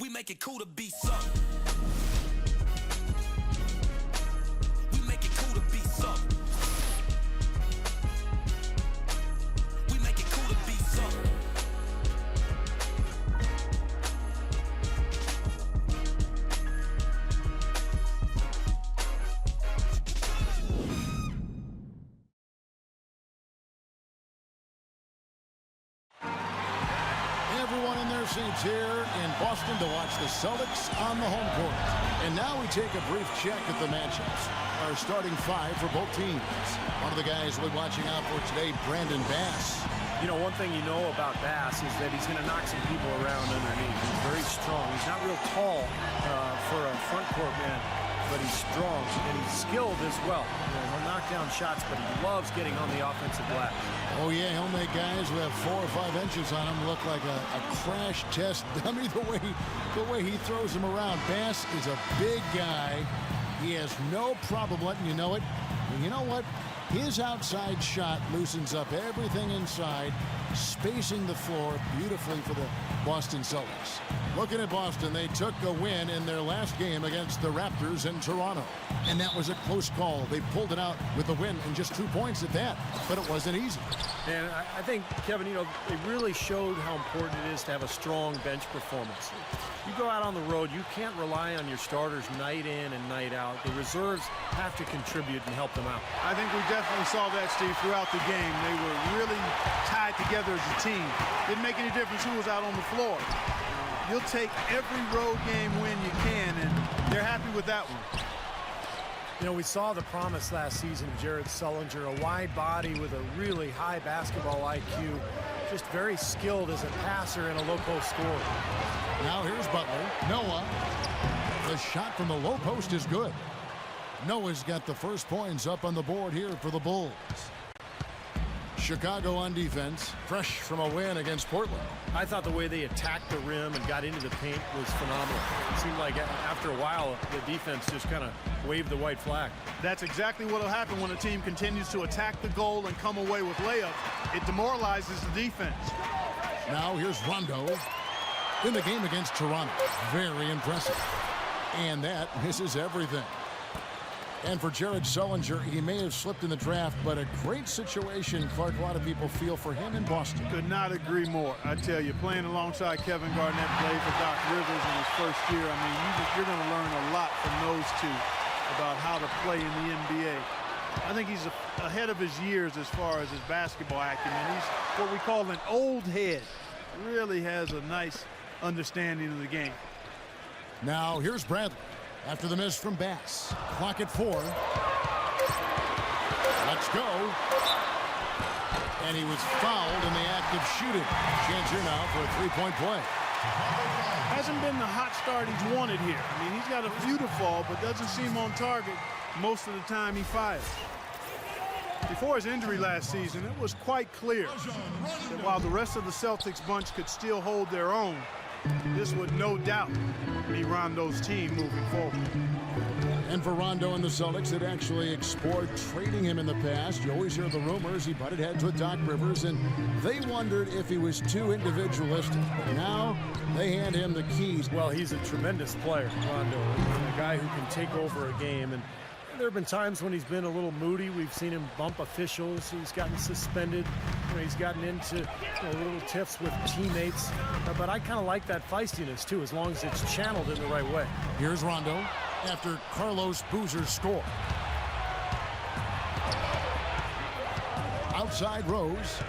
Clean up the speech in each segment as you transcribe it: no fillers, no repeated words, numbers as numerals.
We make it cool to be something. We make it cool to be something. We make it cool to be something. Everyone in their seats here in Boston to watch the Celtics on the home court. And now we take a brief check at the matchups. Our starting five for both teams. One of the guys we're watching out for today, Brandon Bass. You know, one thing you know about Bass is that he's going to knock some people around underneath. He's very strong. He's not real tall for a front court man, but he's strong and he's skilled as well. You know, he'll knock down shots, but he loves getting on the offensive glass. Oh, yeah, he'll make guys who have 4 or 5 inches on him look like a crash test dummy the way he throws them around. Bass is a big guy. He has no problem letting you know it. And you know what? His outside shot loosens up everything inside, spacing the floor beautifully for the Boston Celtics. Looking at Boston, they took a win in their last game against the Raptors in Toronto. And that was a close call. They pulled it out with the win and just 2 points at that. But it wasn't easy. And I think, Kevin, you know, they really showed how important it is to have a strong bench performance. You go out on the road, you can't rely on your starters night in and night out. The reserves have to contribute and help them out. I think we definitely saw that, Steve, throughout the game. They were really tied together as a team. Didn't make any difference who was out on the floor. You'll take every road game win you can, and they're happy with that one. You know, we saw the promise last season, Jared Sullinger, a wide body with a really high basketball IQ, just very skilled as a passer and a low-post scorer. Now here's Butler. Noah. The shot from the low post is good. Noah's got the first points up on the board here for the Bulls. Chicago on defense, fresh from a win against Portland. I thought the way they attacked the rim and got into the paint was phenomenal. It seemed like after a while, the defense just kind of waved the white flag. That's exactly what will happen when a team continues to attack the goal and come away with layups. It demoralizes the defense. Now here's Rondo in the game against Toronto. Very impressive. And that misses everything. And for Jared Sullinger, he may have slipped in the draft, but a great situation, Clark, a lot of people feel for him in Boston. Could not agree more. I tell you, playing alongside Kevin Garnett, played for Doc Rivers in his first year. I mean, you're going to learn a lot from those two about how to play in the NBA. I think he's ahead of his years as far as his basketball acumen. He's what we call an old head. Really has a nice understanding of the game. Now here's Bradley. After the miss from Bass. Clock at 4. Let's go. And he was fouled in the act of shooting. Chance here now for a three-point play. Hasn't been the hot start he's wanted here. I mean, he's got a few to fall, but doesn't seem on target most of the time he fires. Before his injury last season, it was quite clear that while the rest of the Celtics bunch could still hold their own, this would no doubt be Rondo's team moving forward. And for Rondo and the Celtics, had actually explored trading him in the past. You always hear the rumors he butted heads with Doc Rivers, and they wondered if he was too individualistic. But now they hand him the keys. Well, he's a tremendous player, Rondo, a guy who can take over a game. And there have been times when he's been a little moody. We've seen him bump officials. He's gotten suspended. He's gotten into little tiffs with teammates. But I kind of like that feistiness, too, as long as it's channeled in the right way. Here's Rondo after Carlos Boozer's score. Outside Rose.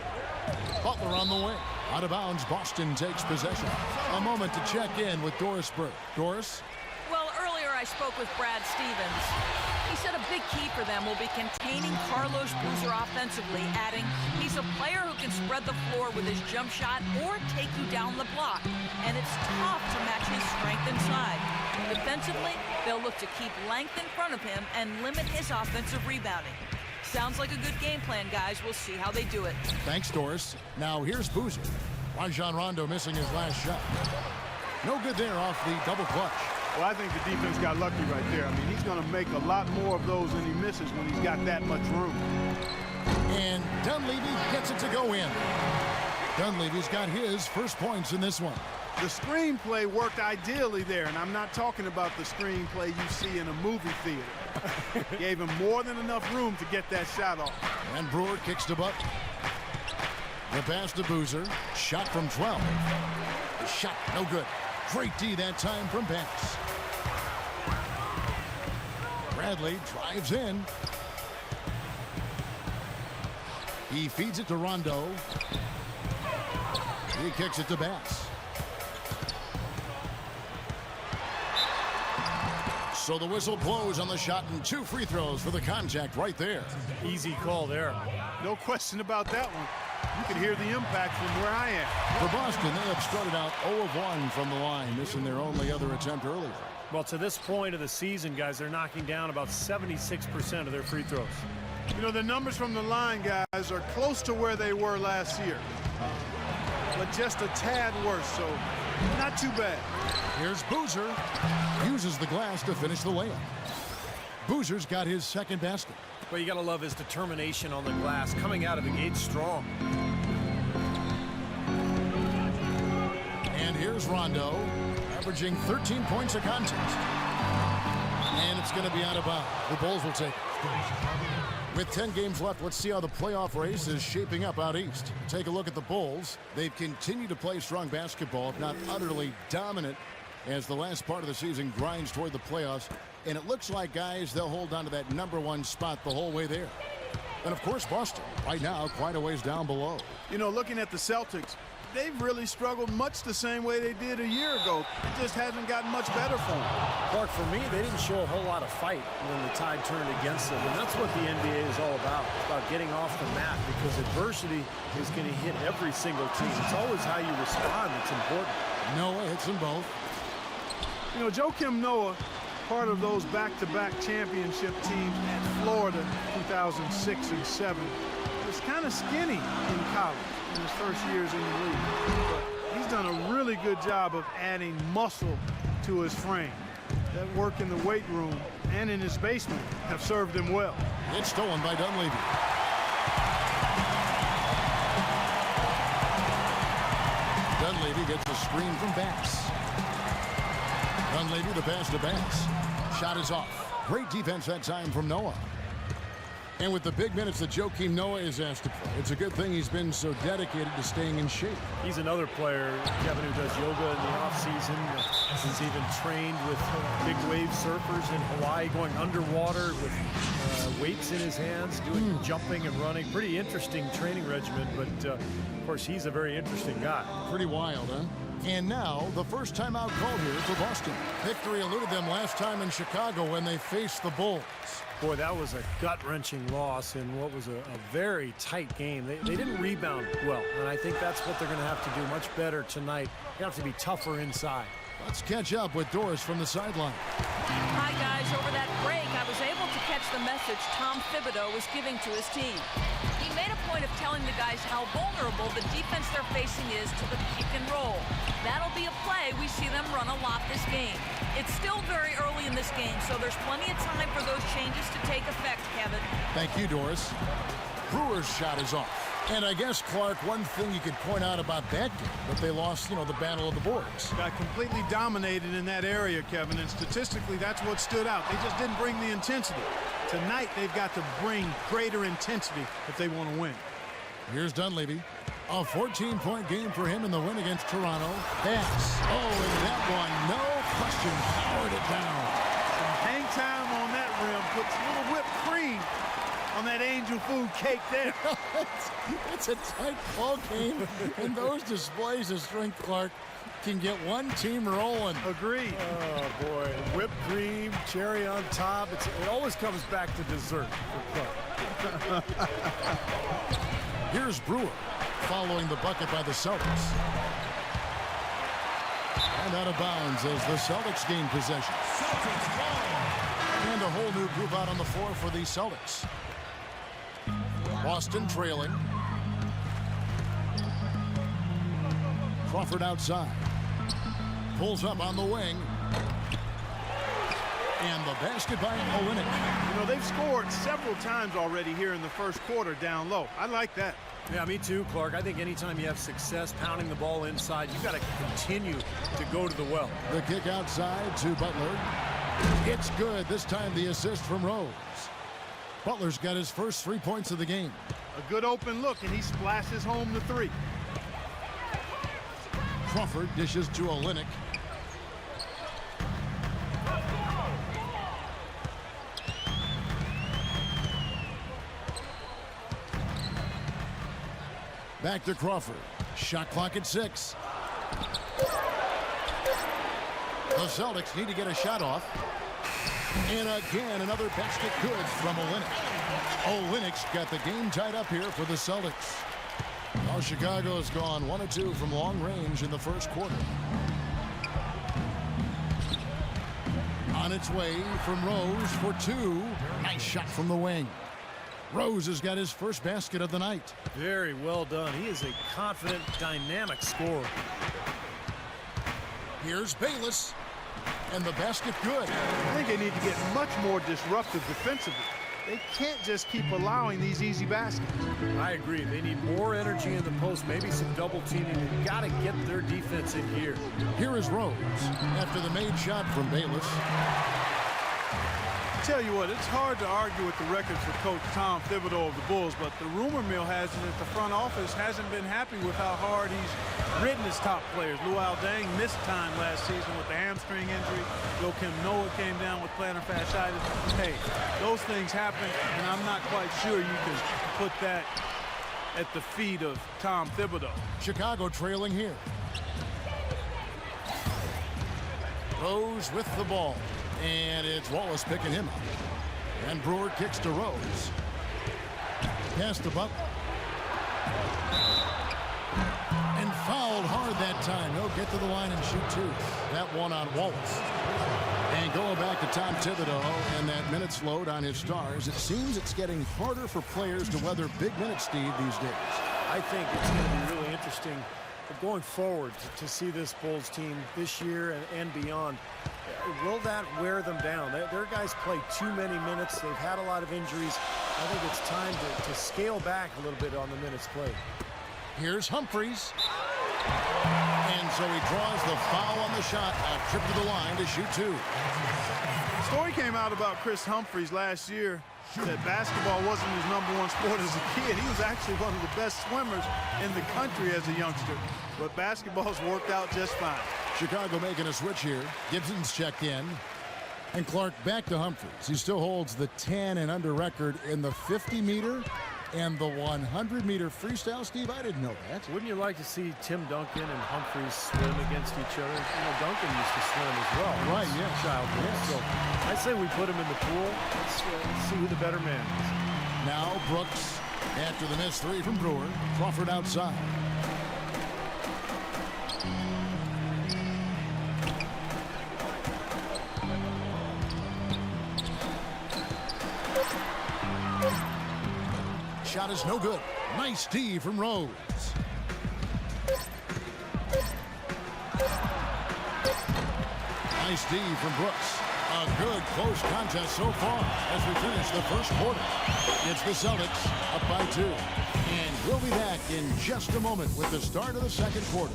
Butler on the way. Out of bounds, Boston takes possession. A moment to check in with Doris Burke. Doris? Well, earlier I spoke with Brad Stevens. He said a big key for them will be containing Carlos Boozer offensively, adding, he's a player who can spread the floor with his jump shot or take you down the block, and it's tough to match his strength inside. Defensively, they'll look to keep length in front of him and limit his offensive rebounding. Sounds like a good game plan, guys. We'll see how they do it. Thanks, Doris. Now here's Boozer. Rajon Rondo missing his last shot. No good there off the double clutch. Well, I think the defense got lucky right there. I mean, he's going to make a lot more of those than he misses when he's got that much room. And Dunleavy gets it to go in. Dunleavy's got his first points in this one. The screenplay worked ideally there, and I'm not talking about the screenplay you see in a movie theater. Gave him more than enough room to get that shot off. And Brewer kicks to Buck. The pass to Boozer. Shot from 12. The shot, no good. Great D that time from Bass. Bradley drives in. He feeds it to Rondo. He kicks it to Bass. So the whistle blows on the shot and 2 free throws for the contact right there. Easy call there. No question about that one. You can hear the impact from where I am. For Boston, they have started out 0 of 1 from the line, missing their only other attempt earlier. Well, to this point of the season, guys, they're knocking down about 76% of their free throws. You know, the numbers from the line, guys, are close to where they were last year. But just a tad worse, so not too bad. Here's Boozer. Uses the glass to finish the layup. Boozer's got his second basket. Well, you got to love his determination on the glass, coming out of the gate strong. And here's Rondo, averaging 13 points a contest. And it's going to be out of bounds. The Bulls will take it. With 10 games left, let's see how the playoff race is shaping up out east. Take a look at the Bulls. They've continued to play strong basketball, if not utterly dominant, as the last part of the season grinds toward the playoffs. And it looks like, guys, they'll hold on to that #1 spot the whole way there. And, of course, Boston, right now, quite a ways down below. You know, looking at the Celtics, they've really struggled much the same way they did a year ago. It just hasn't gotten much better for them. Clark, for me, they didn't show a whole lot of fight when the tide turned against them. And that's what the NBA is all about. It's about getting off the mat, because adversity is going to hit every single team. It's always how you respond that's important. Noah hits them both. You know, Joakim Noah, part of those back-to-back championship teams at Florida 2006 and 7, was kind of skinny in college in his first years in the league. But he's done a really good job of adding muscle to his frame. That work in the weight room and in his basement have served him well. It's stolen by Dunleavy. Dunleavy gets a screen from Bass. Dunleavy, the pass to Bass. Shot is off. Great defense that time from Noah. And with the big minutes that Joakim Noah is asked to play, it's a good thing he's been so dedicated to staying in shape. He's another player, Kevin, who does yoga in the offseason. He's even trained with big wave surfers in Hawaii, going underwater with weights in his hands, doing jumping and running. Pretty interesting training regimen, but of course, he's a very interesting guy. Pretty wild, huh? And now, the first timeout called here for Boston. Victory eluded them last time in Chicago when they faced the Bulls. Boy, that was a gut-wrenching loss in what was a very tight game. They didn't rebound well, and I think that's what they're going to have to do much better tonight. They have to be tougher inside. Let's catch up with Doris from the sideline. Hi, guys. Over that break, I was able to catch the message Tom Thibodeau was giving to his team. He made a point of telling the guys how vulnerable the defense they're facing is to the pick and roll. That'll be a play we see them run a lot this game. It's still very early in this game, so there's plenty of time for those changes to take effect, Kevin. Thank you, Doris. Brewer's shot is off. And I guess, Clark, one thing you could point out about that game, that they lost, the battle of the boards. Got completely dominated in that area, Kevin, and statistically, that's what stood out. They just didn't bring the intensity. Tonight, they've got to bring greater intensity if they want to win. Here's Dunleavy. A 14-point game for him in the win against Toronto. Bass. Oh, and that one, no question, powered it down. Some hang time on that rim, puts a little whipped cream on that angel food cake there. It's a tight ball game, and those displays of strength, Clark, can get one team rolling. Agreed. Oh, boy. Whipped cream, cherry on top. It always comes back to dessert for Clark. Here's Brewer, following the bucket by the Celtics. And out of bounds as the Celtics gain possession. And a whole new group out on the floor for the Celtics. Boston trailing. Crawford outside. Pulls up on the wing. And the basket by Olynyk. You know, they've scored several times already here in the first quarter down low. I like that. Yeah, me too, Clark. I think anytime you have success pounding the ball inside, you've got to continue to go to the well. The kick outside to Butler. It's good. This time the assist from Rose. Butler's got his first 3 points of the game. A good open look, and he splashes home the three. Crawford dishes to Olynyk. Back to Crawford. Shot clock at 6. The Celtics need to get a shot off. And again, another basket good from Olynyk. Olynyk's got the game tied up here for the Celtics. Now Chicago's gone 1 of 2 from long range in the first quarter. On its way from Rose for 2. Nice shot from the wing. Rose has got his first basket of the night. Very well done. He is a confident, dynamic scorer. Here's Bayless. And the basket good. I think they need to get much more disruptive defensively. They can't just keep allowing these easy baskets. I agree. They need more energy in the post, maybe some double teaming. They've got to get their defense in here. Here is Rose after the made shot from Bayless. Tell you what, it's hard to argue with the records for Coach Tom Thibodeau of the Bulls, but the rumor mill has it that the front office hasn't been happy with how hard he's ridden his top players. Luol Deng missed time last season with the hamstring injury. Joakim Noah came down with plantar fasciitis. Hey, those things happen, and I'm not quite sure you can put that at the feet of Tom Thibodeau. Chicago trailing here. Rose with the ball. And it's Wallace picking him up. And Brewer kicks to Rose. Pass to Butler. And fouled hard that time. He'll get to the line and shoot 2. That one on Wallace. And going back to Tom Thibodeau and that minutes load on his stars, it seems it's getting harder for players to weather big minutes, Steve, these days. I think it's going to be really interesting going forward to see this Bulls team this year and beyond. Will that wear them down? Their guys play too many minutes. They've had a lot of injuries. I think it's time to scale back a little bit on the minutes played. Here's Humphries. And so he draws the foul on the shot. A trip to the line to shoot 2. Story came out about Chris Humphries last year that basketball wasn't his #1 sport as a kid. He was actually one of the best swimmers in the country as a youngster. But basketball's worked out just fine. Chicago making a switch here. Gibson's checked in. And Clark back to Humphries. He still holds the 10 and under record in the 50-meter and the 100-meter freestyle. Steve, I didn't know that. Wouldn't you like to see Tim Duncan and Humphries swim against each other? You know, Duncan used to swim as well. Right, yeah. Childhood. Yes. So I say we put him in the pool. Let's see who the better man is. Now Brooks after the missed 3 from Brewer. Crawford outside. Shot is no good. Nice D from Rose. Nice D from Brooks. A good close contest so far as we finish the first quarter. It's the Celtics up by 2. And we'll be back in just a moment with the start of the second quarter.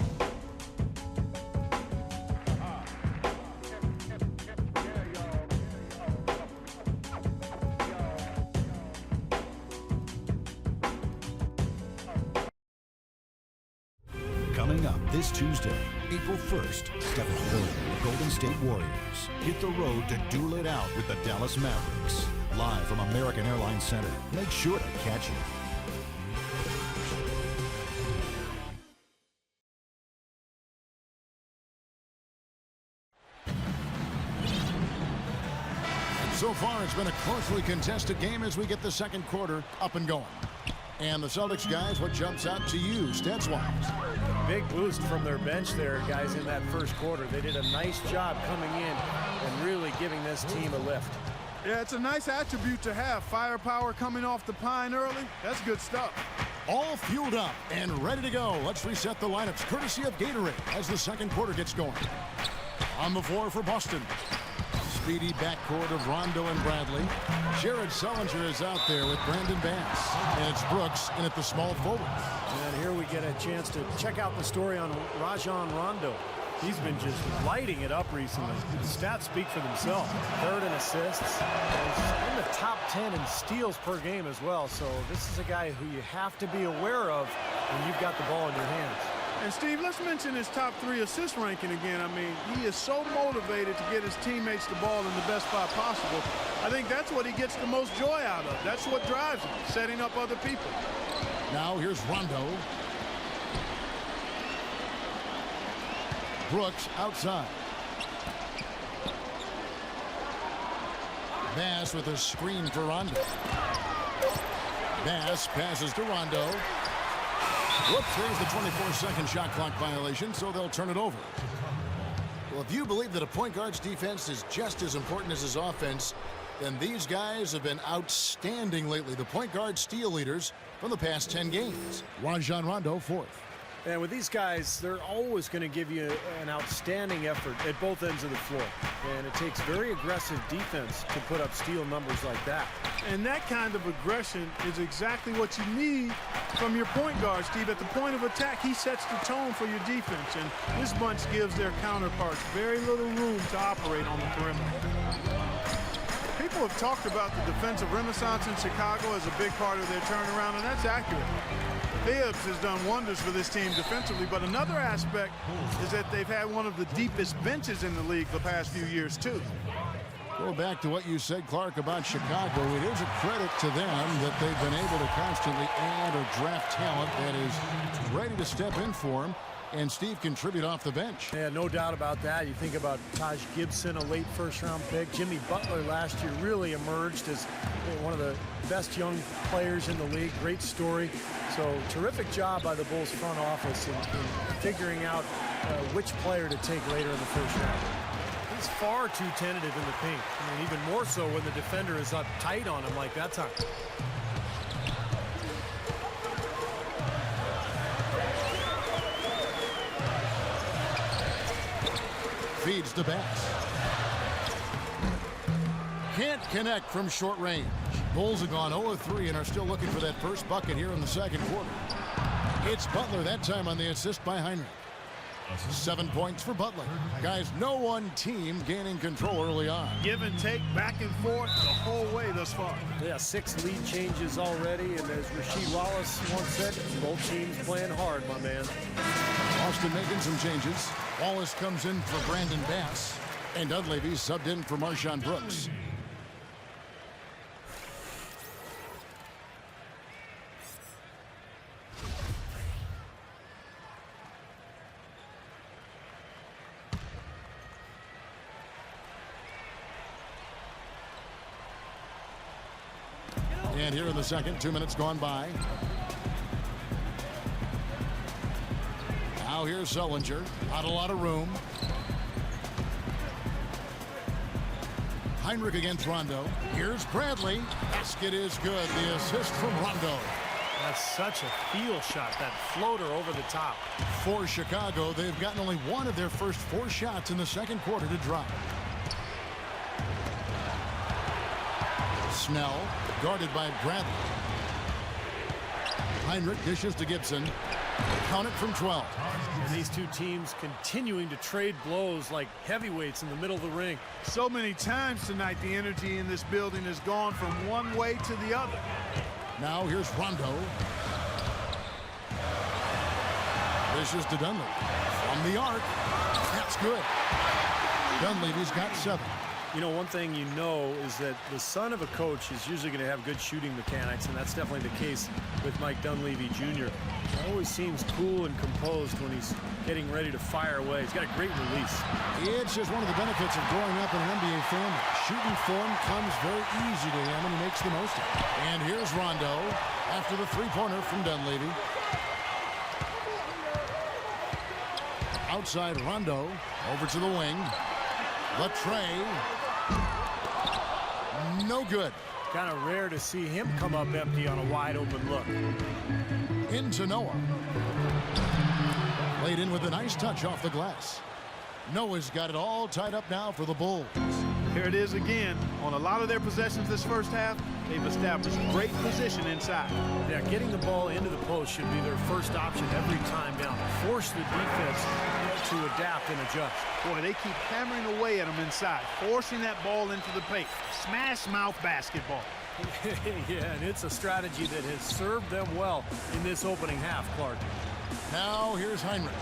Coming up this Tuesday, April 1st, Stephen Curry, the Golden State Warriors hit the road to duel it out with the Dallas Mavericks. Live from American Airlines Center. Make sure to catch it. So far, it's been a closely contested game as we get the second quarter up and going. And the Celtics guys, what jumps out to you, stats-wise? Big boost from their bench there, guys, in that first quarter. They did a nice job coming in and really giving this team a lift. Yeah, it's a nice attribute to have. Firepower coming off the pine early. That's good stuff. All fueled up and ready to go. Let's reset the lineups courtesy of Gatorade as the second quarter gets going. On the floor for Boston. speedy backcourt of Rondo and Bradley. Jared Sullinger is out there with Brandon Bass. And it's Brooks in at the small forward. And here we get a chance to check out the story on Rajon Rondo. He's been just lighting it up recently. The stats speak for themselves. 3rd in assists. He's in the top 10 in steals per game as well. So this is a guy who you have to be aware of when you've got the ball in your hands. And Steve, let's mention his top 3 assist ranking again. I mean, he is so motivated to get his teammates the ball in the best spot possible. I think that's what he gets the most joy out of. That's what drives him, setting up other people. Now here's Rondo. Brooks outside. Bass with a screen for Rondo. Bass passes to Rondo. Whoops, there's the 24-second shot clock violation, so they'll turn it over. Well, if you believe that a point guard's defense is just as important as his offense, then these guys have been outstanding lately. The point guard steal leaders from the past 10 games. Rajon Rondo, 4th. And with these guys, they're always going to give you an outstanding effort at both ends of the floor. And it takes very aggressive defense to put up steal numbers like that. And that kind of aggression is exactly what you need from your point guard, Steve. At the point of attack, he sets the tone for your defense. And this bunch gives their counterparts very little room to operate on the perimeter. People have talked about the defensive renaissance in Chicago as a big part of their turnaround, and that's accurate. Thibs has done wonders for this team defensively, but another aspect is that they've had one of the deepest benches in the league the past few years, too. Go back to what you said, Clark, about Chicago. It is a credit to them that they've been able to constantly add or draft talent that is ready to step in for them. And Steve contribute off the bench. Yeah, no doubt about that. You think about Taj Gibson, a late first-round pick. Jimmy Butler last year really emerged as one of the best young players in the league. Great story. So terrific job by the Bulls front office in figuring out which player to take later in the first round. He's far too tentative in the paint. I mean, even more so when the defender is up tight on him like that time. Feeds to Bass. Can't connect from short range. Bulls have gone 0-3 and are still looking for that first bucket here in the second quarter. It's Butler that time on the assist by Heinrich. 7 points for Butler. Guys, no one team gaining control early on. Give and take, back and forth the whole way thus far. Yeah, 6 lead changes already, and as Rasheed Wallace once said, both teams playing hard, my man. Austin making some changes. Wallace comes in for Brandon Bass, and Dunleavy subbed in for Marshawn Brooks. And here in the second, 2 minutes gone by. Now here's Sullinger. Not a lot of room. Heinrich against Rondo. Here's Bradley. Basket is good. The assist from Rondo. That's such a feel shot, that floater over the top. For Chicago, they've gotten only one of their first 4 shots in the second quarter to drop. Snell, guarded by Bradley. Heinrich dishes to Gibson. Count it from 12. And these two teams continuing to trade blows like heavyweights in the middle of the ring. So many times tonight, the energy in this building has gone from one way to the other. Now here's Rondo. Dishes to Dunleavy. From the arc. That's good. Dunleavy's got 7. You know, one thing you know is that the son of a coach is usually going to have good shooting mechanics, and that's definitely the case with Mike Dunleavy Jr. He always seems cool and composed when he's getting ready to fire away. He's got a great release. It's just one of the benefits of growing up in an NBA family. Shooting form comes very easy to him, and he makes the most of it. And here's Rondo after the three-pointer from Dunleavy. Outside Rondo, over to the wing. Latrey. No good. Kind of rare to see him come up empty on a wide open look. Into Noah. Played in with a nice touch off the glass. Noah's got it all tied up now for the Bulls. Here it is again. On a lot of their possessions this first half, they've established great position inside. Yeah, getting the ball into the post should be their first option every time down. Force the defense to adapt and adjust. Boy, they keep hammering away at them inside, forcing that ball into the paint. Smash mouth basketball. Yeah, and it's a strategy that has served them well in this opening half, Clark. Now here's Heinrich.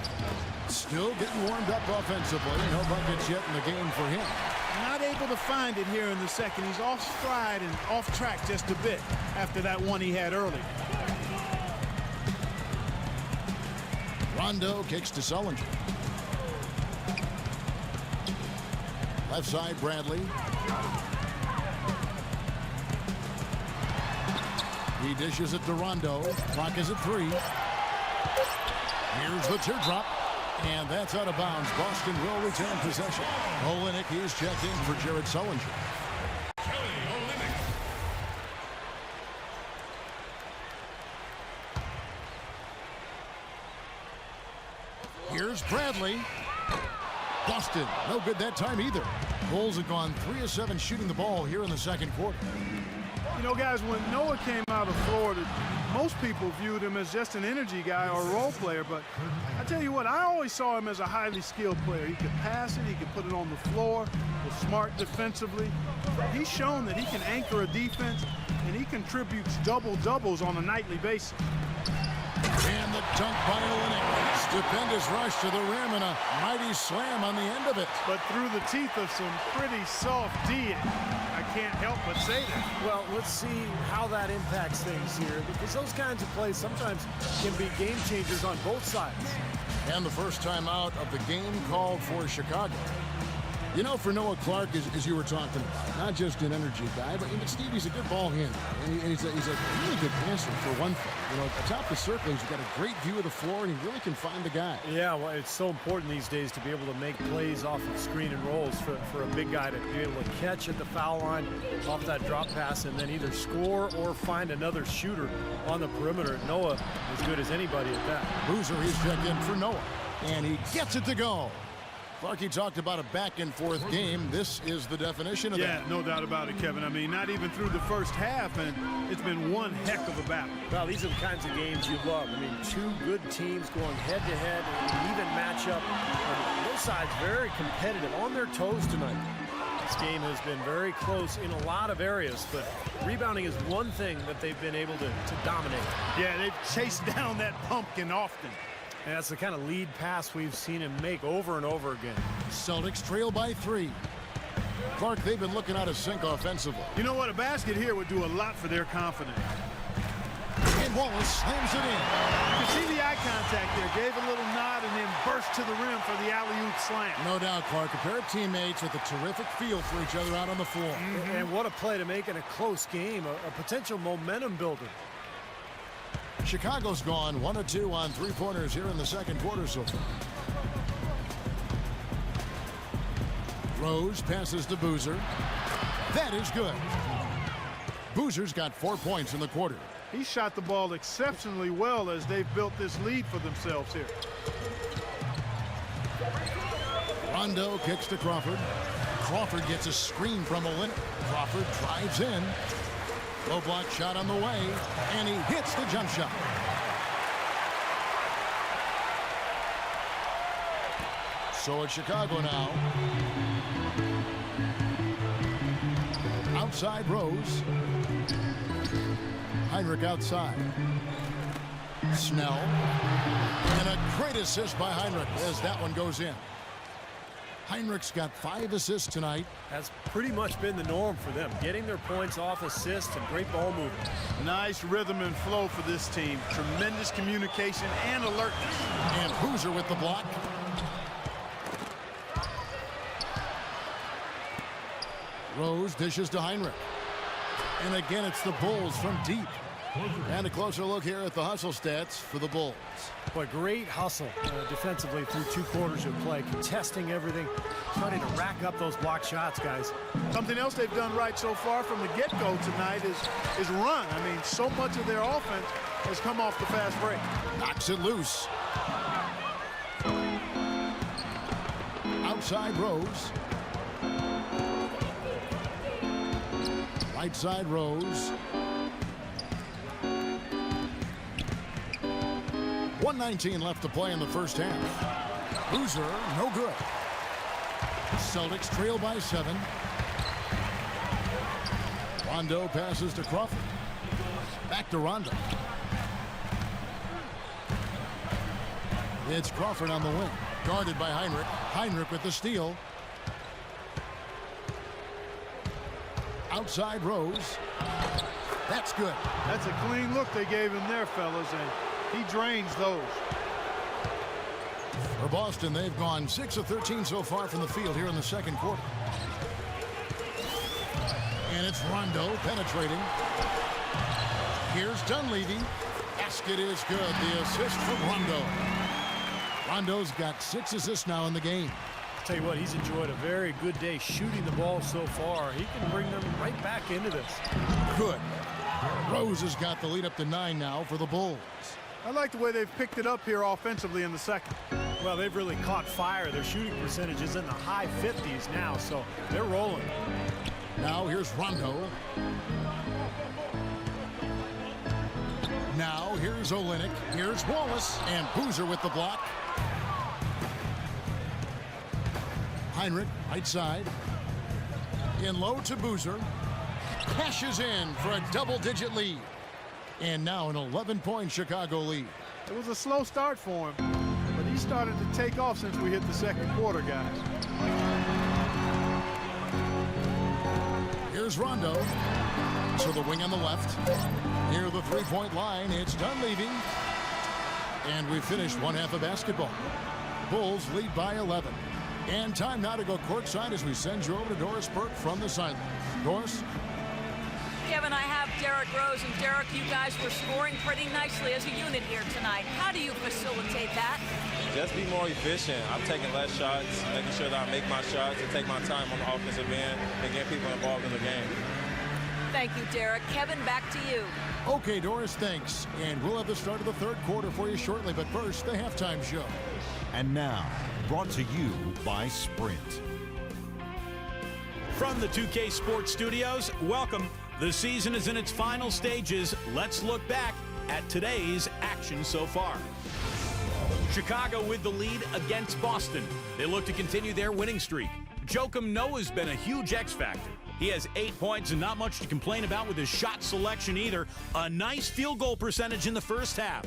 Still getting warmed up offensively. No buckets yet in the game for him. Not able to find it here in the second. He's off stride and off track just a bit after that one he had early. Rondo kicks to Sullinger. Left side, Bradley. He dishes it to Rondo. Clock is at 3. Here's the teardrop. And that's out of bounds. Boston will retain possession. Olenek is checked in for Jared Sullinger. Here's Bradley. Boston, no good that time either. Bulls have gone 3 of 7 shooting the ball here in the second quarter. You know, guys, when Noah came out of Florida, most people viewed him as just an energy guy or a role player, but I tell you what, I always saw him as a highly skilled player. He could pass it, he could put it on the floor, was smart defensively. He's shown that he can anchor a defense, and he contributes double-doubles on a nightly basis. And the dunk by Olenek. Stupendous rush to the rim and a mighty slam on the end of it. But through the teeth of some pretty soft D. I can't help but say that. Well, let's see how that impacts things here, because those kinds of plays sometimes can be game changers on both sides. And the first time out of the game called for Chicago. You know, for Noah Clark, as you were talking about, not just an energy guy, but Stevie's a good ball handler. And he's a really good passer, for one thing. You know, atop the circle, he's got a great view of the floor, and he really can find the guy. Yeah, well, it's so important these days to be able to make plays off of screen and rolls for a big guy to be able to catch at the foul line off that drop pass and then either score or find another shooter on the perimeter. Noah as good as anybody at that. Boozer, he's checked in for Noah, and he gets it to go. Clarkie talked about a back-and-forth game. This is the definition of that. Yeah, no doubt about it, Kevin. I mean, not even through the first half, and it's been one heck of a battle. Well, these are the kinds of games you love. I mean, two good teams going head-to-head, an even matchup. Both sides very competitive, on their toes tonight. This game has been very close in a lot of areas, but rebounding is one thing that they've been able to dominate. Yeah, they've chased down that pumpkin often. And that's the kind of lead pass we've seen him make over and over again. Celtics trail by 3. Clark, they've been looking out of sync offensively. You know what? A basket here would do a lot for their confidence. And Wallace slams it in. You can see the eye contact there. Gave a little nod and then burst to the rim for the alley-oop slam. No doubt, Clark. A pair of teammates with a terrific feel for each other out on the floor. And what a play to make in a close game, a potential momentum builder. Chicago's gone 1 of 2 on 3-pointers here in the second quarter so far. Rose passes to Boozer. That is good. Boozer's got 4 points in the quarter. He shot the ball exceptionally well as they've built this lead for themselves here. Rondo kicks to Crawford. Crawford gets a screen from Olenek. Crawford drives in. Low block shot on the way, and he hits the jump shot. So it's Chicago now. Outside Rose. Heinrich outside. Snell. And a great assist by Heinrich as that one goes in. Heinrich's got 5 assists tonight. That's pretty much been the norm for them, getting their points off assists and great ball movement. Nice rhythm and flow for this team. Tremendous communication and alertness. And Boozer with the block. Rose dishes to Heinrich. And again, it's the Bulls from deep. And a closer look here at the hustle stats for the Bulls. Boy, great hustle defensively through 2 quarters of play, contesting everything, trying to rack up those block shots, guys. Something else they've done right so far from the get-go tonight is run. I mean, so much of their offense has come off the fast break. Knocks it loose. Outside Rose. Right side Rose. 1:19 left to play in the first half. Boozer, no good. Celtics trail by 7. Rondo passes to Crawford. Back to Rondo. It's Crawford on the wing. Guarded by Heinrich. Heinrich with the steal. Outside Rose. That's good. That's a clean look they gave him there, fellas, and he drains those. For Boston, they've gone 6 of 13 so far from the field here in the second quarter. And it's Rondo penetrating. Here's Dunleavy. Basket is good. The assist from Rondo. Rondo's got 6 assists now in the game. Tell you what, he's enjoyed a very good day shooting the ball so far. He can bring them right back into this. Good. Rose has got the lead up to 9 now for the Bulls. I like the way they've picked it up here offensively in the second. Well, they've really caught fire. Their shooting percentage is in the high 50s now, so they're rolling. Now here's Rondo. Now here's Olynyk. Here's Wallace. And Boozer with the block. Heinrich, right side. In low to Boozer. Cashes in for a double-digit lead. And now an 11-point Chicago lead. It was a slow start for him, but he started to take off since we hit the second quarter, guys. Here's Rondo. So the wing on the left. Near the three-point line, it's Dunleavy. And we finished one half of basketball. Bulls lead by 11. And time now to go courtside as we send you over to Doris Burke from the sideline. Doris? Kevin, I have Derrick Rose, and Derrick, you guys were scoring pretty nicely as a unit here tonight. How do you facilitate that? Just be more efficient. I'm taking less shots, making sure that I make my shots and take my time on the offensive end and get people involved in the game. Thank you, Derrick. Kevin, back to you. Okay, Doris, thanks. And we'll have the start of the third quarter for you shortly. But first, the halftime show. And now, brought to you by Sprint. From the 2K Sports Studios, welcome. The season is in its final stages. Let's look back at today's action so far. Chicago with the lead against Boston. They look to continue their winning streak. Joakim Noah's been a huge X factor. He has 8 points and not much to complain about with his shot selection either. A nice field goal percentage in the first half.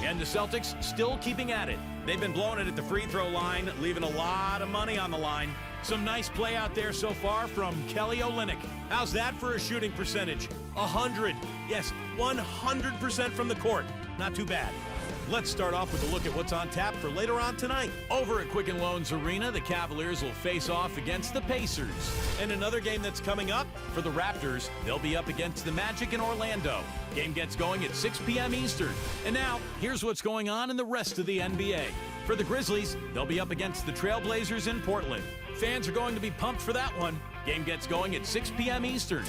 And the Celtics still keeping at it. They've been blowing it at the free throw line, leaving a lot of money on the line. Some nice play out there so far from Kelly Olynyk. How's that for a shooting percentage? 100. Yes, 100% from the court. Not too bad. Let's start off with a look at what's on tap for later on tonight. Over at Quicken Loans Arena, the Cavaliers will face off against the Pacers. And another game that's coming up for the Raptors, they'll be up against the Magic in Orlando. Game gets going at 6 p.m. Eastern. And now, here's what's going on in the rest of the NBA. For the Grizzlies, they'll be up against the Trailblazers in Portland. Fans are going to be pumped for that one. Game gets going at 6 p.m. Eastern.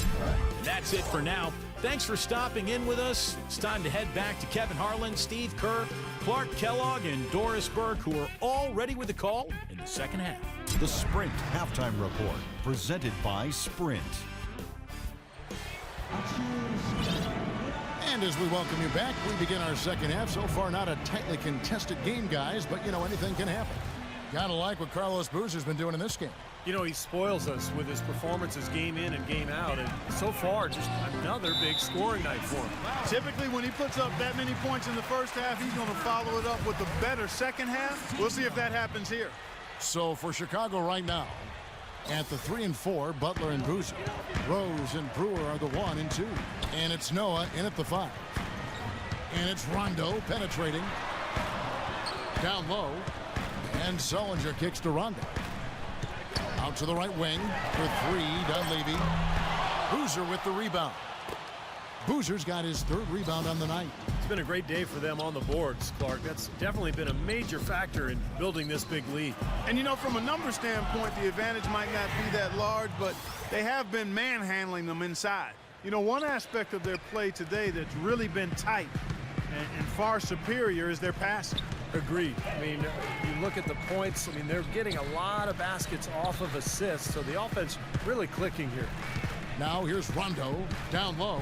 And that's it for now. Thanks for stopping in with us. It's time to head back to Kevin Harlan, Steve Kerr, Clark Kellogg, and Doris Burke, who are all ready with the call in the second half. The Sprint Halftime Report, presented by Sprint. And as we welcome you back, we begin our second half. So far, not a tightly contested game, guys, but, you know, anything can happen. Gotta like what Carlos Boozer's been doing in this game. You know, he spoils us with his performances game in and game out, and so far, just another big scoring night for him. Typically, when he puts up that many points in the first half, he's going to follow it up with a better second half. We'll see if that happens here. So for Chicago right now, at the 3 and 4, Butler and Boozer. Rose and Brewer are the 1 and 2. And it's Noah in at the 5. And it's Rondo penetrating. Down low. And Sullinger kicks to Rondo. Out to the right wing for 3, Dunleavy. Boozer with the rebound. Boozer's got his 3rd rebound on the night. It's been a great day for them on the boards, Clark. That's definitely been a major factor in building this big lead. And, you know, from a number standpoint, the advantage might not be that large, but they have been manhandling them inside. You know, one aspect of their play today that's really been tight and far superior is their passing. Agreed. I mean, you look at the points, I mean, they're getting a lot of baskets off of assists, so the offense really clicking here. Now here's Rondo, down low.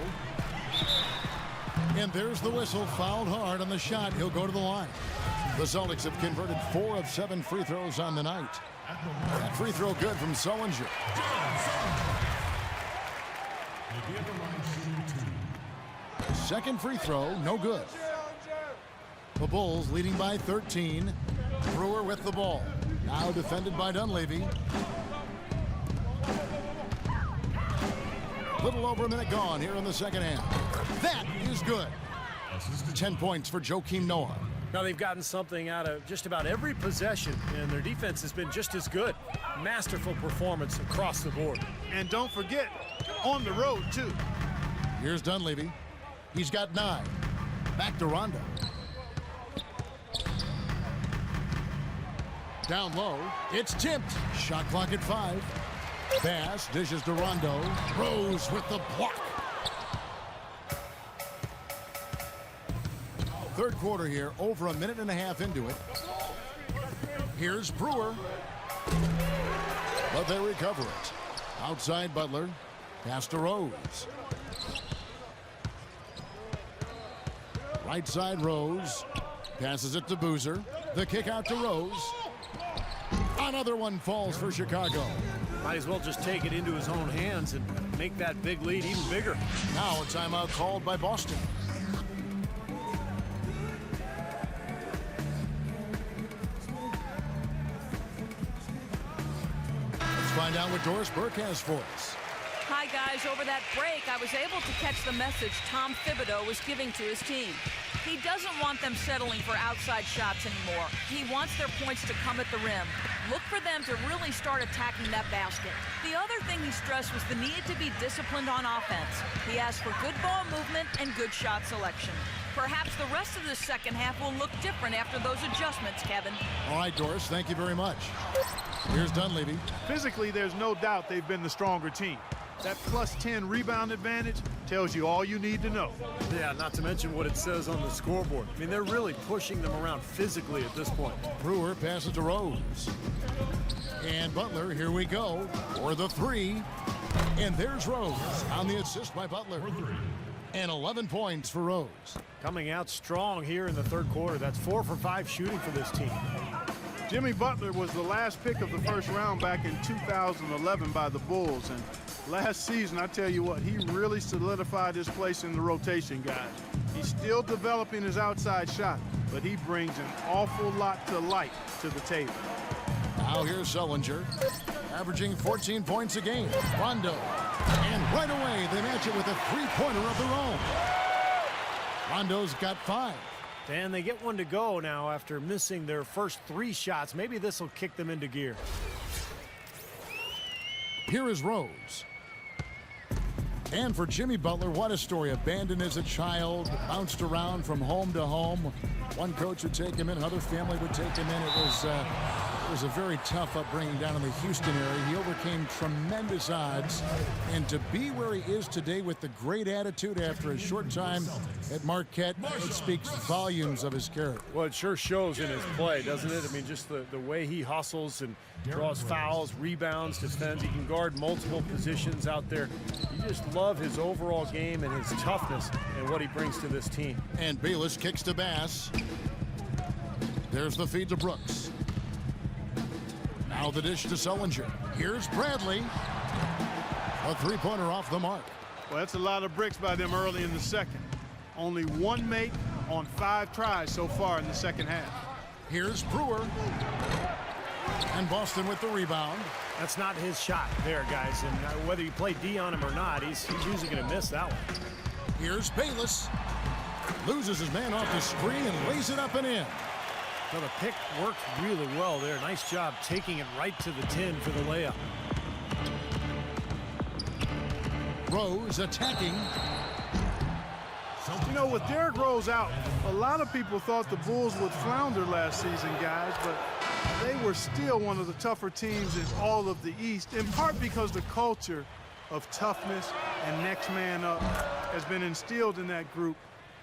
And there's the whistle, fouled hard on the shot. He'll go to the line. The Celtics have converted 4 of 7 free throws on the night. That free throw good from Sullinger. Second free throw, no good. The Bulls leading by 13. Brewer with the ball. Now defended by Dunleavy. Little over a minute gone here in the second half. That is good. 10 points for Joakim Noah. Now they've gotten something out of just about every possession, and their defense has been just as good. Masterful performance across the board. And don't forget, on the road, too. Here's Dunleavy. He's got 9. Back to Rondo. Down low. It's tipped. Shot clock at 5. Pass dishes to Rondo. Rose with the block. Third quarter here, over a minute and a half into it. Here's Brewer. But they recover it. Outside Butler. Pass to Rose. Right side Rose. Passes it to Boozer. The kick out to Rose. Another one falls for Chicago. Might as well just take it into his own hands and make that big lead even bigger. Now a timeout called by Boston. Let's find out what Doris Burke has for us. Hi, guys. Over that break, I was able to catch the message Tom Thibodeau was giving to his team. He doesn't want them settling for outside shots anymore. He wants their points to come at the rim. Look for them to really start attacking that basket. The other thing he stressed was the need to be disciplined on offense. He asked for good ball movement and good shot selection. Perhaps the rest of the second half will look different after those adjustments, Kevin. All right, Doris, thank you very much. Here's Dunleavy. Physically, there's no doubt they've been the stronger team. That plus 10 rebound advantage tells you all you need to know. Yeah, not to mention what it says on the scoreboard. I mean, they're really pushing them around physically at this point. Brewer passes to Rose. And Butler, here we go, for the 3. And there's Rose on the assist by Butler. And 11 points for Rose. Coming out strong here in the third quarter. That's 4 for 5 shooting for this team. Jimmy Butler was the last pick of the first round back in 2011 by the Bulls. And last season, I tell you what, he really solidified his place in the rotation, guys. He's still developing his outside shot, but he brings an awful lot to light to the table. Now here's Sullinger, averaging 14 points a game. Rondo. And right away, they match it with a three-pointer of their own. Rondo's got 5. And they get one to go now after missing their first 3 shots. Maybe this will kick them into gear. Here is Rose. And for Jimmy Butler, what a story. Abandoned as a child, bounced around from home to home. One coach would take him in, another family would take him in. It was a very tough upbringing down in the Houston area. He overcame tremendous odds. And to be where he is today with the great attitude after a short time at Marquette, it speaks volumes of his character. Well, it sure shows in his play, doesn't it? I mean, just the way he hustles and draws fouls, rebounds, defends. He can guard multiple positions out there. You just love his overall game and his toughness and what he brings to this team. And Bayless kicks to Bass. There's the feed to Brooks. Now the dish to Sullinger. Here's Bradley. A three-pointer off the mark. Well, that's a lot of bricks by them early in the second. Only 1 make on 5 tries so far in the second half. Here's Brewer. And Boston with the rebound. That's not his shot there, guys. And whether you play D on him or not, he's usually going to miss that one. Here's Bayless. Loses his man off the screen and lays it up and in. So the pick worked really well there. Nice job taking it right to the 10 for the layup. Rose attacking. You know, with Derrick Rose out, a lot of people thought the Bulls would flounder last season, guys, but they were still one of the tougher teams in all of the East, in part because the culture of toughness and next man up has been instilled in that group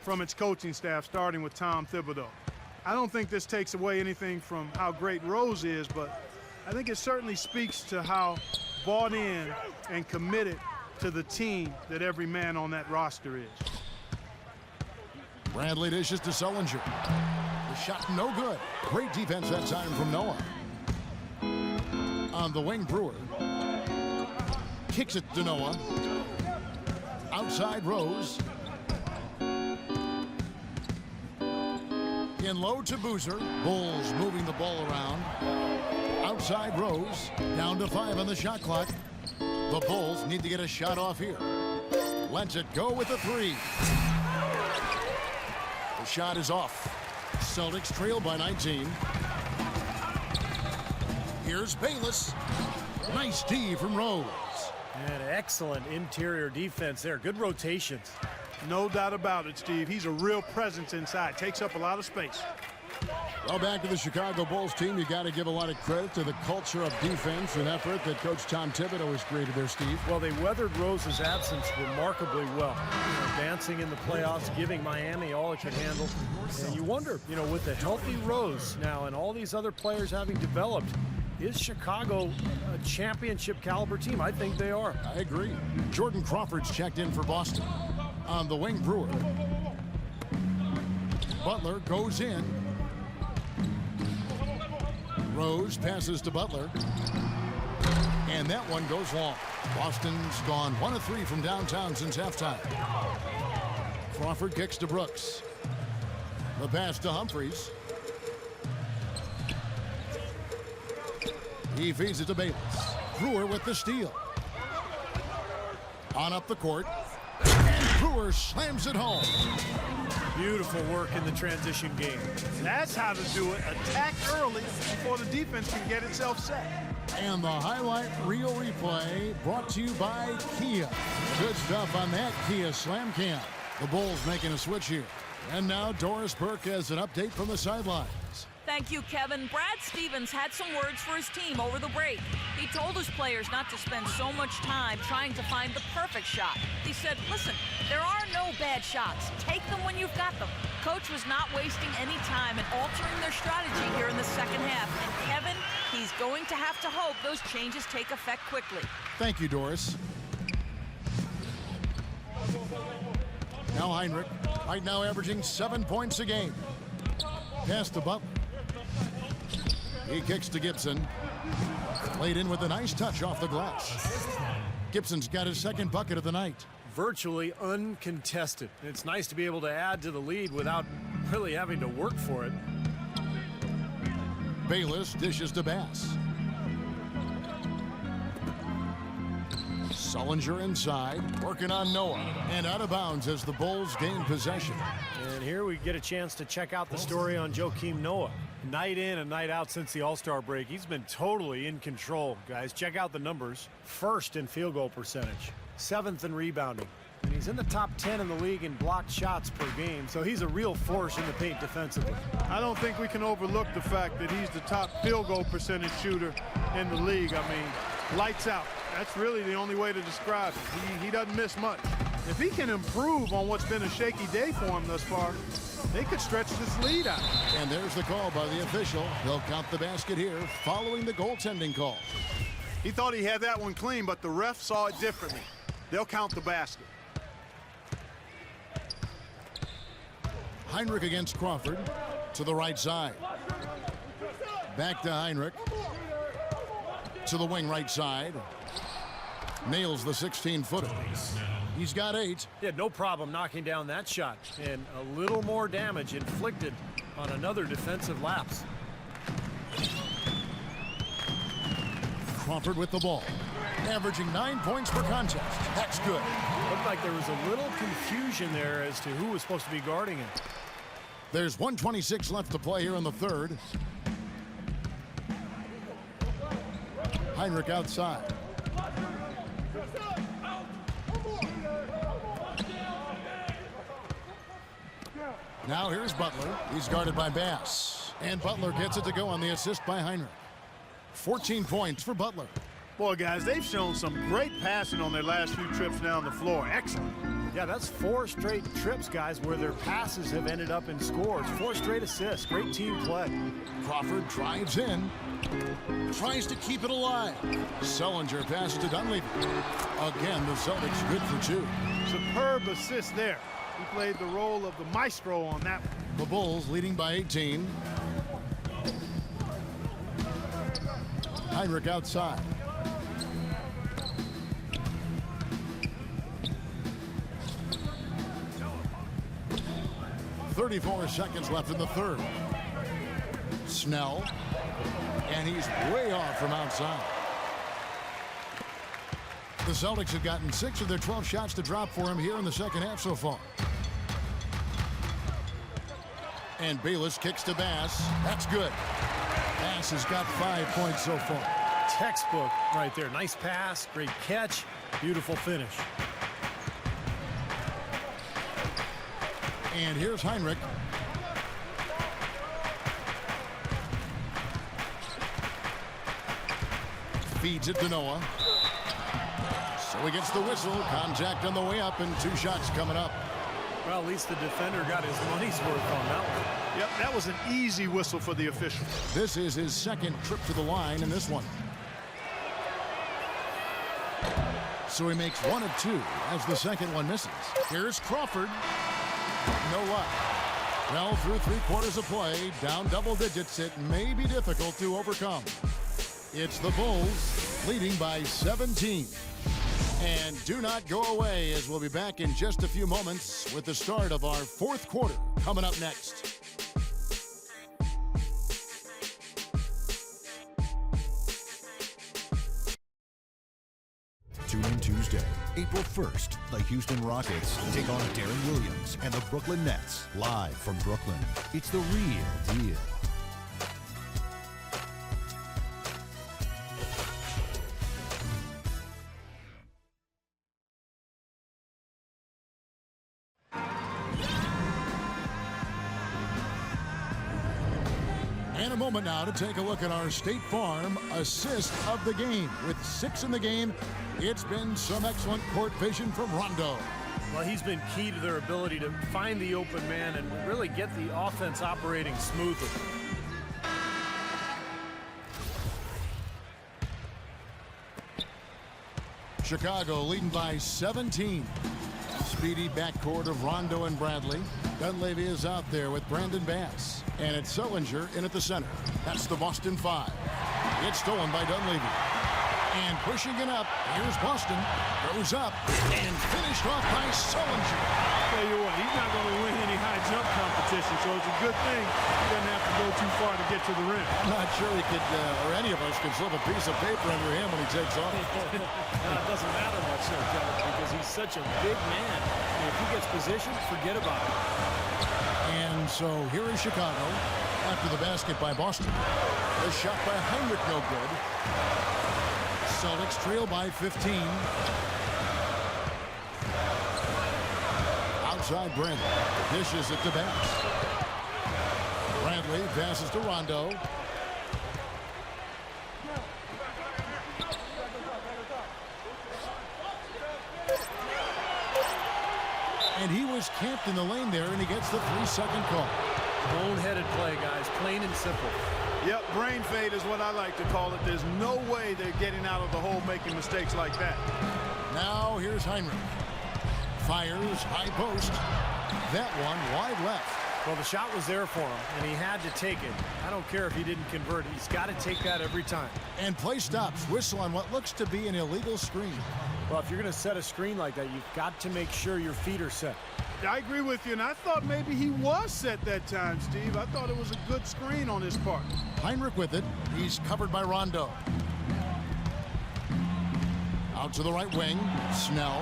from its coaching staff, starting with Tom Thibodeau. I don't think this takes away anything from how great Rose is, but I think it certainly speaks to how bought in and committed to the team that every man on that roster is. Bradley dishes to Sullinger. The shot no good. Great defense that time from Noah. On the wing, Brewer kicks it to Noah. Outside Rose. In low to Boozer. Bulls moving the ball around. Outside Rose. Down to 5 on the shot clock. The Bulls need to get a shot off here. Lets it go with a 3. The shot is off. Celtics trail by 19. Here's Bayless. Nice D from Rose. And excellent interior defense there. Good rotations. No doubt about it, Steve. He's a real presence inside. Takes up a lot of space. Well, back to the Chicago Bulls team, you got to give a lot of credit to the culture of defense and effort that Coach Tom Thibodeau has created there, Steve. Well, they weathered Rose's absence remarkably well. Advancing in the playoffs, giving Miami all it could handle. And you wonder, with the healthy Rose now and all these other players having developed, is Chicago a championship caliber team? I think they are. I agree. Jordan Crawford's checked in for Boston. On the wing, Brewer. Butler goes in. Rose passes to Butler. And that one goes long. Boston's gone 1 of 3 from downtown since halftime. Crawford kicks to Brooks. The pass to Humphries. He feeds it to Bayless. Brewer with the steal. On up the court. And Brewer slams it home. Beautiful work in the transition game. That's how to do it. Attack early before the defense can get itself set. And the highlight reel replay brought to you by Kia. Good stuff on that Kia Slam Cam. The Bulls making a switch here. And now Doris Burke has an update from the sidelines. Thank you, Kevin. Brad Stevens had some words for his team over the break. He told his players not to spend so much time trying to find the perfect shot. He said, listen, there are no bad shots. Take them when you've got them. Coach was not wasting any time in altering their strategy here in the second half. And Kevin, he's going to have to hope those changes take effect quickly. Thank you, Doris. Now Heinrich, right now averaging 7 points a game. Pass to Butler. He kicks to Gibson. Played in with a nice touch off the glass. Gibson's got his second bucket of the night. Virtually uncontested. It's nice to be able to add to the lead without really having to work for it. Bayless dishes to Bass. Sullinger inside, working on Noah. And out of bounds as the Bulls gain possession. And here we get a chance to check out the story on Joakim Noah. Night in and night out since the All-Star break, he's been totally in control, guys. Check out the numbers. First in field goal percentage, 7th in rebounding. And he's in the top 10 in the league in blocked shots per game, so he's a real force in the paint defensively. I don't think we can overlook the fact that he's the top field goal percentage shooter in the league. I mean, lights out. That's really the only way to describe it. He doesn't miss much. If he can improve on what's been a shaky day for him thus far, they could stretch this lead out. And there's the call by the official. They'll count the basket here following the goaltending call. He thought he had that one clean, but the ref saw it differently. They'll count the basket. Heinrich against Crawford to the right side. Back to Heinrich. To the wing right side. Nails the 16-footer. He's got 8. He had no problem knocking down that shot. And a little more damage inflicted on another defensive lapse. Crawford with the ball. Averaging 9 points per contest. That's good. Looked like there was a little confusion there as to who was supposed to be guarding him. There's 1:26 left to play here in the third. Heinrich outside. Now here's Butler. He's guarded by Bass. And Butler gets it to go on the assist by Heinrich. 14 points for Butler. Boy, guys, they've shown some great passing on their last few trips down the floor. Excellent. Yeah, that's 4 straight trips, guys, where their passes have ended up in scores. 4 straight assists. Great team play. Crawford drives in. Tries to keep it alive. Sullinger passes to Dunleavy. Again, the Celtics good for 2. Superb assist there. He played the role of the maestro on that one. The Bulls leading by 18. Heinrich outside. .34 seconds left in the third. Snell. And he's way off from outside. The Celtics have gotten 6 of their 12 shots to drop for him here in the second half so far. And Bayless kicks to Bass. That's good. Bass has got 5 points so far. Textbook right there. Nice pass, great catch, beautiful finish. And here's Heinrich. Feeds it to Noah. So he gets the whistle. Contact on the way up and 2 shots coming up. Well, at least the defender got his money's worth on that one. Yep, that was an easy whistle for the official. This is his second trip to the line in this one. So he makes 1 of 2 as the second one misses. Here's Crawford. No luck. Well, through 3/4 of play, down double digits, it may be difficult to overcome. It's the Bulls leading by 17. And do not go away, as we'll be back in just a few moments with the start of our 4th quarter coming up next. Tune in Tuesday, April 1st. The Houston Rockets take on Darren Williams and the Brooklyn Nets. Live from Brooklyn, it's the real deal. And a moment now to take a look at our State Farm assist of the game. With 6 in the game, it's been some excellent court vision from Rondo. Well, he's been key to their ability to find the open man and really get the offense operating smoothly. Chicago leading by 17. Speedy backcourt of Rondo and Bradley. Dunleavy is out there with Brandon Bass. And it's Sullinger in at the center. That's the Boston 5. It's stolen by Dunleavy. And pushing it up, here's Boston. Goes up and finished off by Sullinger. Tell you what, he's not going to win any high jump competition, so it's a good thing he doesn't have to go too far to get to the rim. I'm not sure he could, or any of us could slip a piece of paper under him when he takes off. It doesn't matter much there, Kevin, because he's such a big man. And if he gets positioned, forget about it. And so here is Chicago after the basket by Boston. The shot by Heinrich, no good. Celtics trail by 15. Outside Bradley. Dishes it to Bass. Bradley passes to Rondo. And he was camped in the lane there, and he gets the 3-second call. Boneheaded play, guys. Plain and simple. Yep, brain fade is what I like to call it. There's no way they're getting out of the hole making mistakes like that. Now here's Heinrich. Fires, high post. That one wide left. Well, the shot was there for him, and he had to take it. I don't care if he didn't convert. He's got to take that every time. And play stops. Whistle on what looks to be an illegal screen. Well, if you're going to set a screen like that, you've got to make sure your feet are set. I agree with you, and I thought maybe he was set that time, Steve. I thought it was a good screen on his part. Heinrich with it. He's covered by Rondo. Out to the right wing. Snell.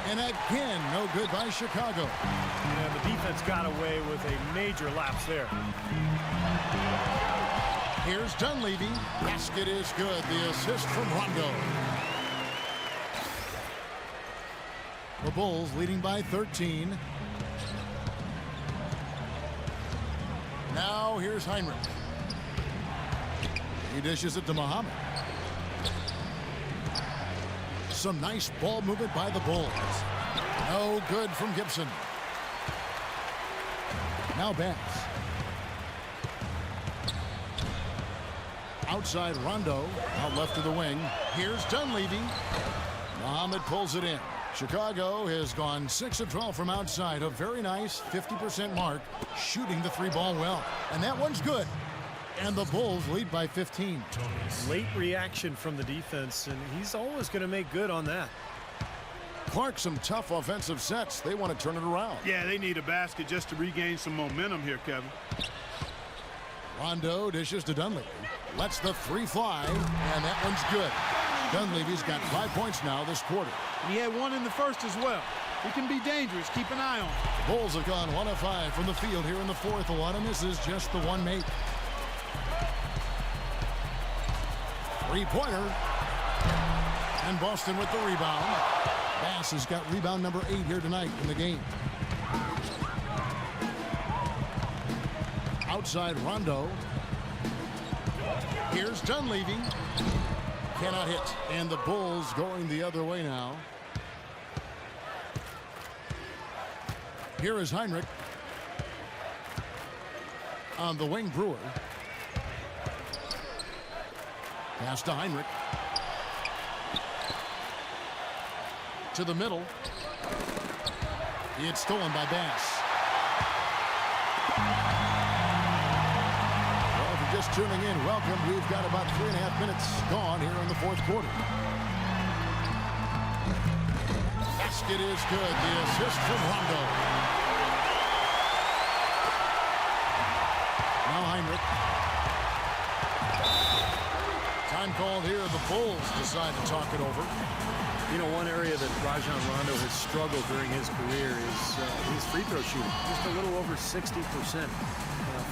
And again, no good by Chicago. And the defense got away with a major lapse there. Here's Dunleavy. Basket is good. The assist from Rondo. The Bulls leading by 13. Now here's Heinrich. He dishes it to Muhammad. Some nice ball movement by the Bulls. No good from Gibson. Now Bass. Outside Rondo. Out left to the wing. Here's Dunleavy. Muhammad pulls it in. Chicago has gone 6 of 12 from outside. A very nice 50% mark. Shooting the 3-ball well. And that one's good. And the Bulls lead by 15. Late reaction from the defense, and he's always going to make good on that. Clark, some tough offensive sets. They want to turn it around. Yeah, they need a basket just to regain some momentum here, Kevin. Rondo dishes to Dunleavy. Lets the 3 fly, and that one's good. Dunleavy's got 5 points now this quarter. And he had 1 in the first as well. He can be dangerous. Keep an eye on him. The Bulls have gone 1 of 5 from the field here in the fourth. A lot of misses, just the 1 made. 3-pointer. And Boston with the rebound. Bass has got rebound number 8 here tonight in the game. Outside Rondo. Here's Dunleavy. Cannot hit. And the Bulls going the other way now. Here is Heinrich. On the wing, Brewer. Pass to Heinrich. To the middle. It's stolen by Bass. Well, if you're just tuning in, welcome. We've got about 3.5 minutes gone here in the fourth quarter. Basket is good. The assist from Rondo. Now Heinrich. Time called here. The Bulls decide to talk it over. You know, one area that Rajon Rondo has struggled during his career is his free throw shooting. Just a little over 60%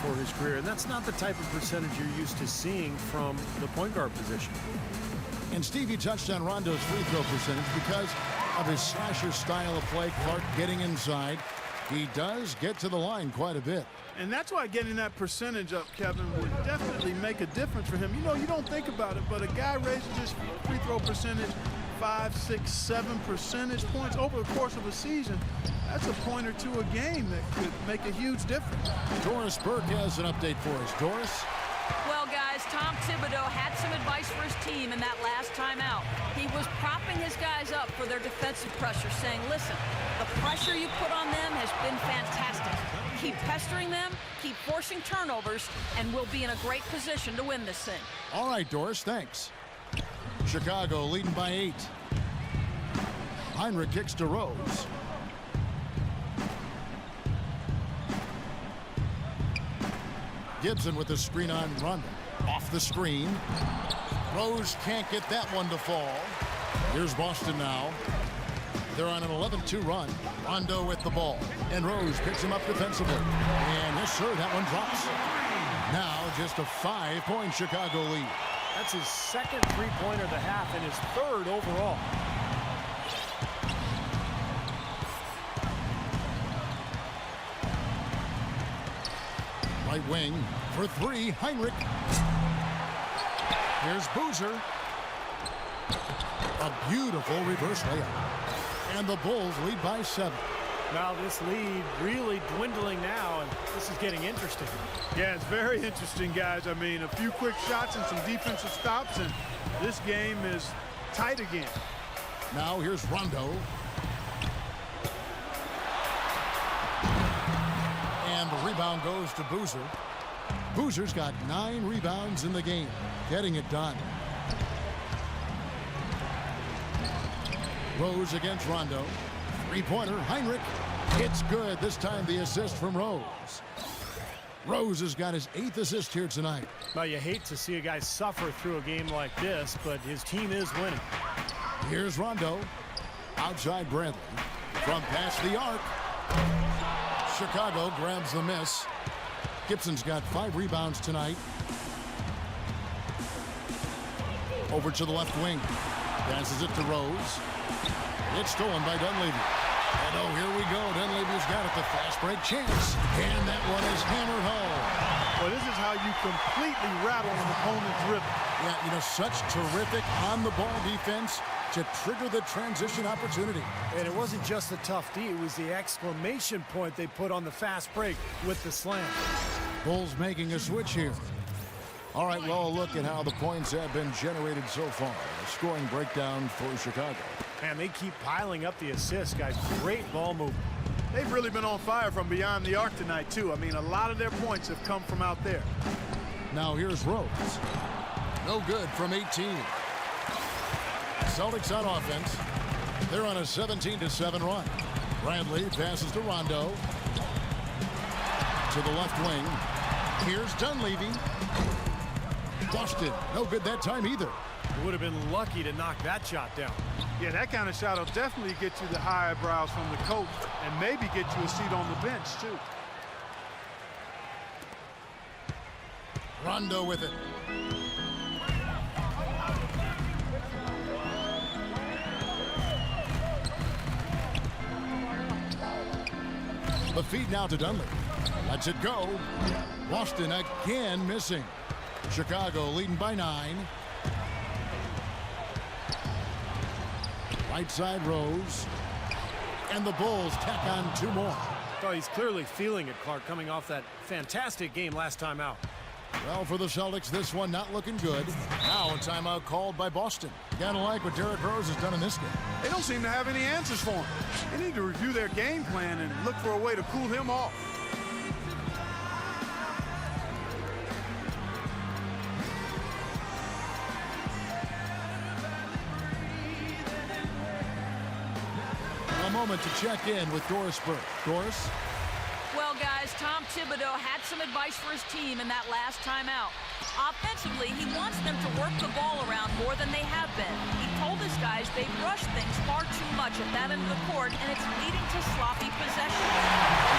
for his career. And that's not the type of percentage you're used to seeing from the point guard position. And Steve, you touched on Rondo's free throw percentage because of his slasher style of play. Clark getting inside. He does get to the line quite a bit. And that's why getting that percentage up, Kevin, would definitely make a difference for him. You know, you don't think about it, but a guy raises his free throw percentage 5, 6, 7 percentage points over the course of a season. That's a point or two a game that could make a huge difference. Doris Burke has an update for us. Doris? Well, guys, Tom Thibodeau had some advice for his team in that last timeout. He was propping his guys up for their defensive pressure, saying, listen, the pressure you put on them has been fantastic. Keep pestering them, keep forcing turnovers, and we'll be in a great position to win this thing. All right, Doris, thanks. Chicago leading by 8. Heinrich kicks to Rose. Gibson with the screen on Rondo. Off the screen. Rose can't get that one to fall. Here's Boston now. They're on an 11-2 run. Rondo with the ball. And Rose picks him up defensively. And yes, sir, that one drops. Now just a 5-point Chicago lead. That's his second three-pointer of the half and his third overall. Right wing for 3, Heinrich. Here's Boozer. A beautiful reverse layup. And the Bulls lead by 7. Now this lead really dwindling now, and this is getting interesting. Yeah, it's very interesting, guys. I mean, a few quick shots and some defensive stops, and this game is tight again. Now here's Rondo. And the rebound goes to Boozer. Boozer's got 9 rebounds in the game, getting it done. Rose against Rondo. 3-pointer, Heinrich. It's good. This time the assist from Rose. Rose has got his 8th assist here tonight. Now, you hate to see a guy suffer through a game like this, but his team is winning. Here's Rondo. Outside Bradley. From past the arc. Chicago grabs the miss. Gibson's got 5 rebounds tonight. Over to the left wing. Passes it to Rose. It's stolen by Dunleavy. And oh, here we go. Dunleavy's got it. The fast break chance. And that one is hammered home. Well, this is how you completely rattle an opponent's rhythm. Yeah, you know, such terrific on-the-ball defense. to trigger the transition opportunity. And it wasn't just the tough D, it was the exclamation point they put on the fast break with the slam. Bulls making a switch here. All right, well, a look at how the points have been generated so far. A scoring breakdown for Chicago. And they keep piling up the assists, guys. Great ball movement. They've really been on fire from beyond the arc tonight, too. I mean, a lot of their points have come from out there. Now here's Rose. No good from 18. Celtics on offense. They're on a 17-7 run. Bradley passes to Rondo. To the left wing. Here's Dunleavy. Boston. No good that time either. Would have been lucky to knock that shot down. Yeah, that kind of shot will definitely get you the high eyebrows from the coach and maybe get you a seat on the bench, too. Rondo with it. The feed now to Dunleavy. Lets it go. Boston again missing. Chicago leading by 9. Right side Rose. And the Bulls tack on 2 more. Oh, he's clearly feeling it, Clark, coming off that fantastic game last time out. Well, for the Celtics, this one not looking good. Now a timeout called by Boston. Gotta like what Derrick Rose has done in this game. They don't seem to have any answers for him. They need to review their game plan and look for a way to cool him off. A moment to check in with Doris Burke. Doris? Well, guys, Tom Thibodeau had some advice for his team in that last timeout. Offensively, he wants them to work the ball around more than they have been. He told his guys they rush things far too much at that end of the court, and it's leading to sloppy possessions.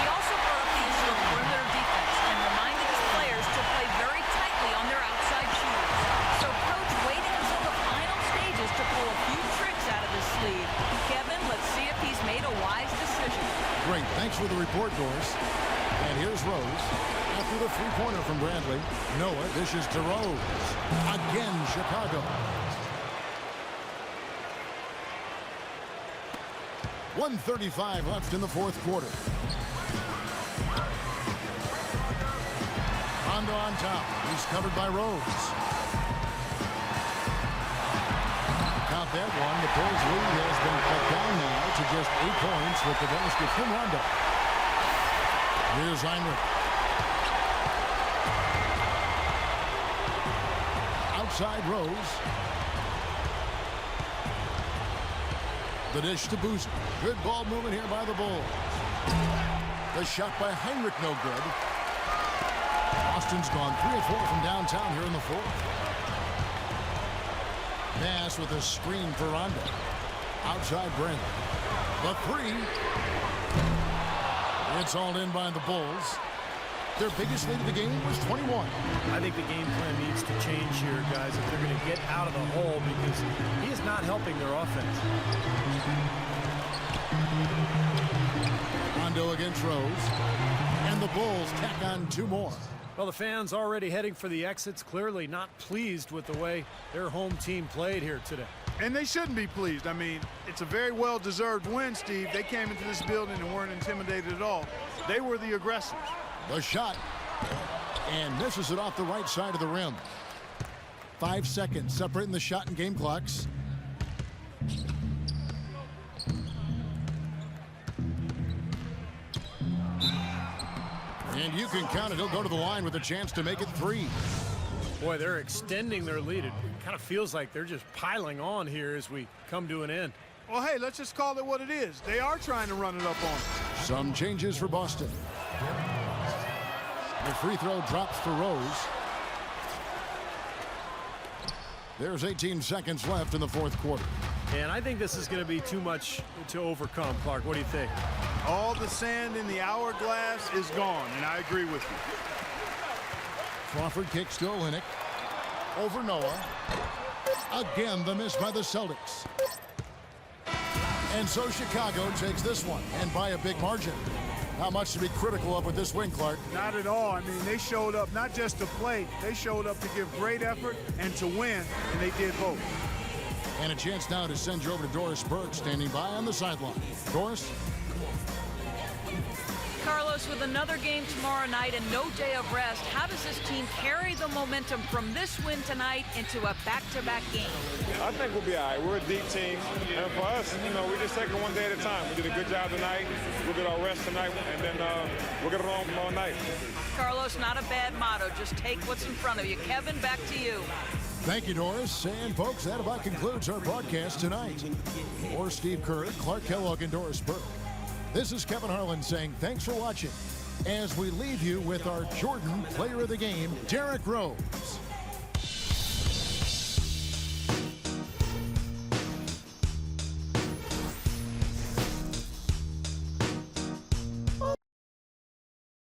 He also brought up the issue of perimeter defense and reminded his players to play very tightly on their outside shooters. So Coach waited until the final stages to pull a few tricks out of his sleeve. Kevin, let's see if he's made a wise decision. Great. Thanks for the report, Doris. And here's Rose. After the three-pointer from Bradley, Noah dishes to Rose. Again, Chicago. 1:35 left in the fourth quarter. Rondo on top. He's covered by Rose. Count that one. The Bulls' lead has been cut down now to just 8 points with the basket from Rondo. Here's Heinrich. Outside Rose. The dish to Boozer. Good ball movement here by the Bulls. The shot by Heinrich no good. Boston's gone 3 of 4 from downtown here in the fourth. Pass with a screen for Rondo. Outside Brandon. The 3. It's all in by the Bulls. Their biggest lead of the game was 21. I think the game plan needs to change here, guys, if they're going to get out of the hole, because he is not helping their offense. Rondo against Rose. And the Bulls tack on 2 more. Well, the fans already heading for the exits, clearly not pleased with the way their home team played here today. And they shouldn't be pleased. I mean, it's a very well-deserved win, Steve. They came into this building and weren't intimidated at all. They were the aggressors. The shot. And misses it off the right side of the rim. 5 seconds separating the shot and game clocks. And you can count it. He'll go to the line with a chance to make it 3. Boy, they're extending their lead. It kind of feels like they're just piling on here as we come to an end. Well, hey, let's just call it what it is. They are trying to run it up on them. Some changes for Boston. The free throw drops for Rose. There's 18 seconds left in the fourth quarter. And I think this is going to be too much to overcome, Clark. What do you think? All the sand in the hourglass is gone, and I agree with you. Crawford kicks to Olynyk. Over Noah. Again, the miss by the Celtics. And so Chicago takes this one, and by a big margin. Not much to be critical of with this win, Clark. Not at all. I mean, they showed up not just to play. They showed up to give great effort and to win, and they did both. And a chance now to send you over to Doris Burke, standing by on the sideline. Doris? Carlos, with another game tomorrow night and no day of rest, how does this team carry the momentum from this win tonight into a back-to-back game? I think we'll be all right. We're a deep team. And for us, we just take it one day at a time. We did a good job tonight. We'll get our rest tonight, and then we'll get it on tomorrow night. Carlos, not a bad motto. Just take what's in front of you. Kevin, back to you. Thank you, Doris. And, folks, that about concludes our broadcast tonight. For Steve Kerr, Clark Kellogg, and Doris Burke, this is Kevin Harlan saying thanks for watching as we leave you with our Jordan Player of the Game, Derrick Rose.